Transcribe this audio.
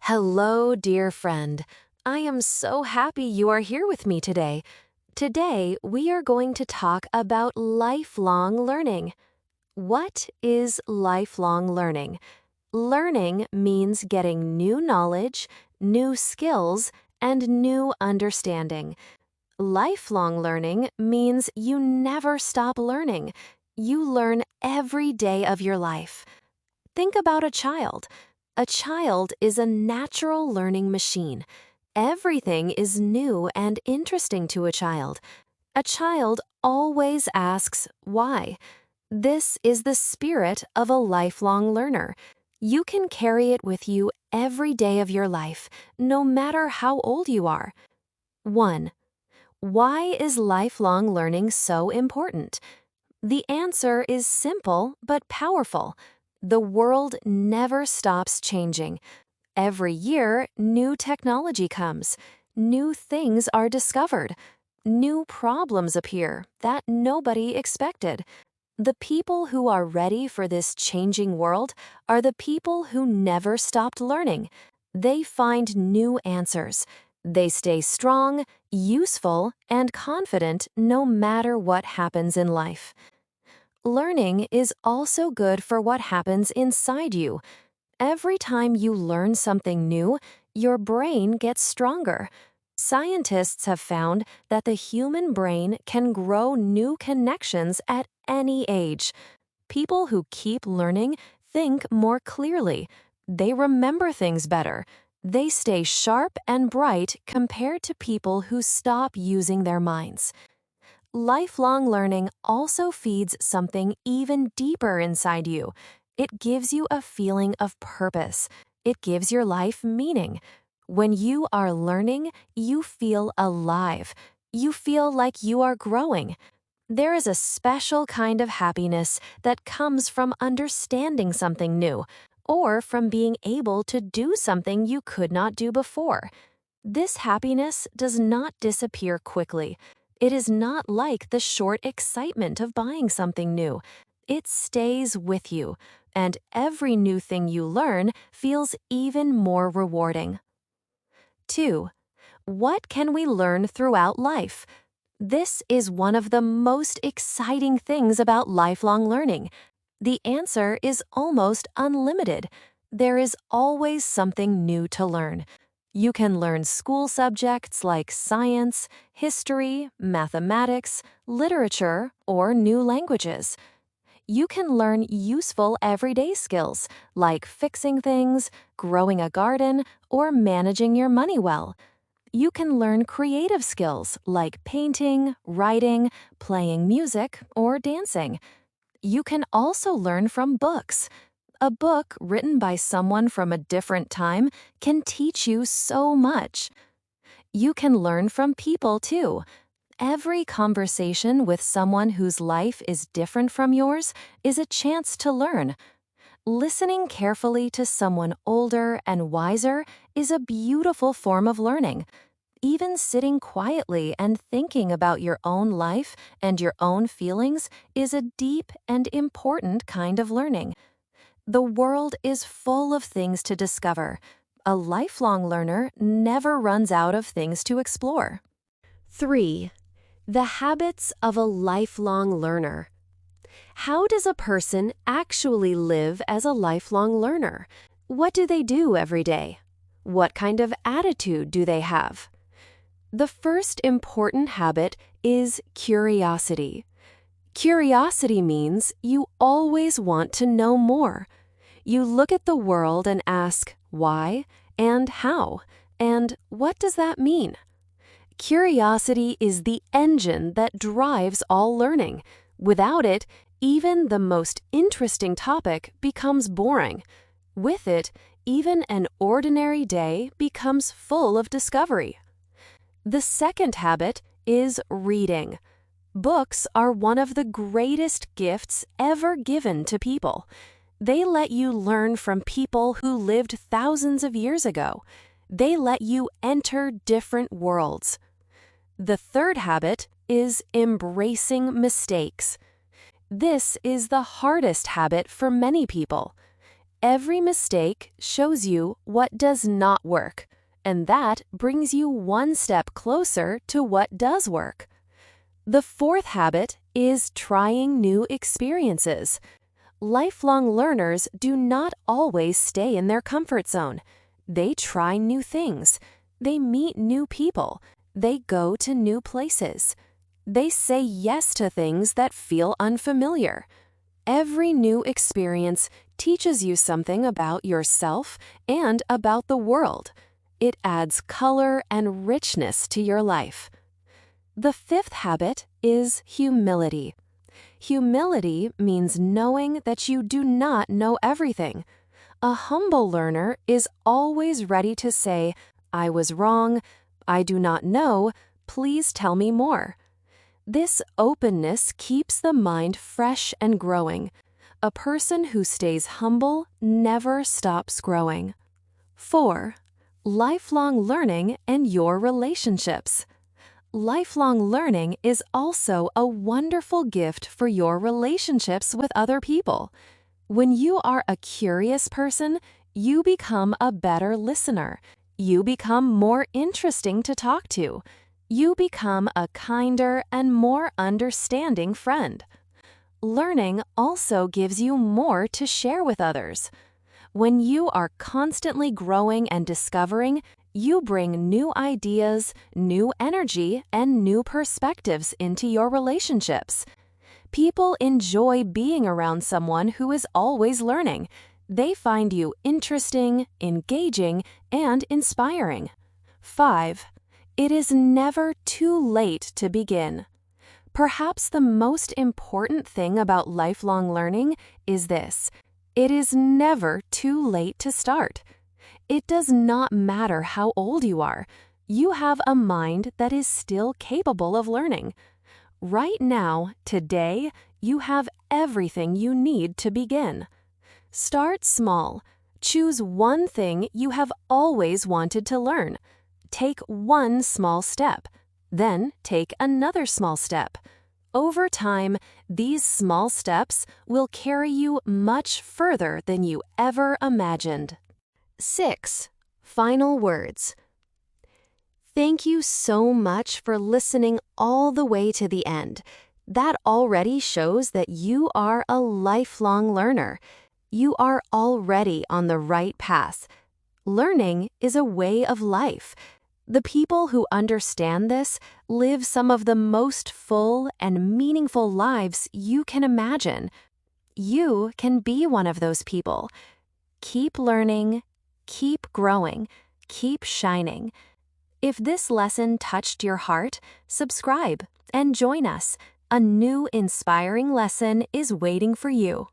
Hello, dear friend. I am so happy you are here with me today. Today, we are going to talk about lifelong learning. What is lifelong learning? Learning means getting new knowledge, new skills, and new understanding. Lifelong learning means you never stop learning. You learn every day of your life. Think about a child. A child is a natural learning machine. Everything is new and interesting to a child. A child always asks, why? This is the spirit of a lifelong learner. You can carry it with you every day of your life, no matter how old you are. 1. Why is lifelong learning so important? The answer is simple but powerful. The world never stops changing. Every year, new technology comes. New things are discovered. New problems appear that nobody expected. The people who are ready for this changing world are the people who never stopped learning. They find new answers. They stay strong, useful, and confident no matter what happens in life. Learning is also good for what happens inside you. Every time you learn something new, your brain gets stronger. Scientists have found that the human brain can grow new connections at any age. People who keep learning think more clearly. They remember things better. They stay sharp and bright compared to people who stop using their minds. Lifelong learning also feeds something even deeper inside you. It gives you a feeling of purpose. It gives your life meaning. When you are learning, you feel alive. You feel like you are growing. There is a special kind of happiness that comes from understanding something new, or from being able to do something you could not do before. This happiness does not disappear quickly. It is not like the short excitement of buying something new. It stays with you, and every new thing you learn feels even more rewarding. 2. What can we learn throughout life? This is one of the most exciting things about lifelong learning. The answer is almost unlimited. There is always something new to learn. You can learn school subjects like science, history, mathematics, literature, or new languages. You can learn useful everyday skills like fixing things, growing a garden, or managing your money well. You can learn creative skills like painting, writing, playing music, or dancing. You can also learn from books. A book written by someone from a different time can teach you so much. You can learn from people too. Every conversation with someone whose life is different from yours is a chance to learn. Listening carefully to someone older and wiser is a beautiful form of learning. Even sitting quietly and thinking about your own life and your own feelings is a deep and important kind of learning. The world is full of things to discover. A lifelong learner never runs out of things to explore. 3. The habits of a lifelong learner. How does a person actually live as a lifelong learner? What do they do every day? What kind of attitude do they have? The first important habit is curiosity. Curiosity means you always want to know more. You look at the world and ask why and how, and what does that mean? Curiosity is the engine that drives all learning. Without it, even the most interesting topic becomes boring. With it, even an ordinary day becomes full of discovery. The second habit is reading. Books are one of the greatest gifts ever given to people. They let you learn from people who lived thousands of years ago. They let you enter different worlds. The third habit is embracing mistakes. This is the hardest habit for many people. Every mistake shows you what does not work, and that brings you one step closer to what does work. The fourth habit is trying new experiences. Lifelong learners do not always stay in their comfort zone. They try new things. They meet new people. They go to new places. They say yes to things that feel unfamiliar. Every new experience teaches you something about yourself and about the world. It adds color and richness to your life. The fifth habit is humility. Humility means knowing that you do not know everything. A humble learner is always ready to say, "I was wrong, I do not know, please tell me more." This openness keeps the mind fresh and growing. A person who stays humble never stops growing. 4. Lifelong learning and your relationships. Lifelong learning is also a wonderful gift for your relationships with other people. When you are a curious person, you become a better listener. You become more interesting to talk to. You become a kinder and more understanding friend. Learning also gives you more to share with others. When you are constantly growing and discovering, you bring new ideas, new energy, and new perspectives into your relationships. People enjoy being around someone who is always learning. They find you interesting, engaging, and inspiring. 5. It is never too late to begin. Perhaps the most important thing about lifelong learning is this: it is never too late to start. It does not matter how old you are. You have a mind that is still capable of learning. Right now, today, you have everything you need to begin. Start small. Choose one thing you have always wanted to learn. Take one small step. Then take another small step. Over time, these small steps will carry you much further than you ever imagined. 6. Final words. Thank you so much for listening all the way to the end. That already shows that you are a lifelong learner. You are already on the right path. Learning is a way of life. The people who understand this live some of the most full and meaningful lives you can imagine. You can be one of those people. Keep learning, keep growing, keep shining. If this lesson touched your heart, subscribe and join us. A new inspiring lesson is waiting for you.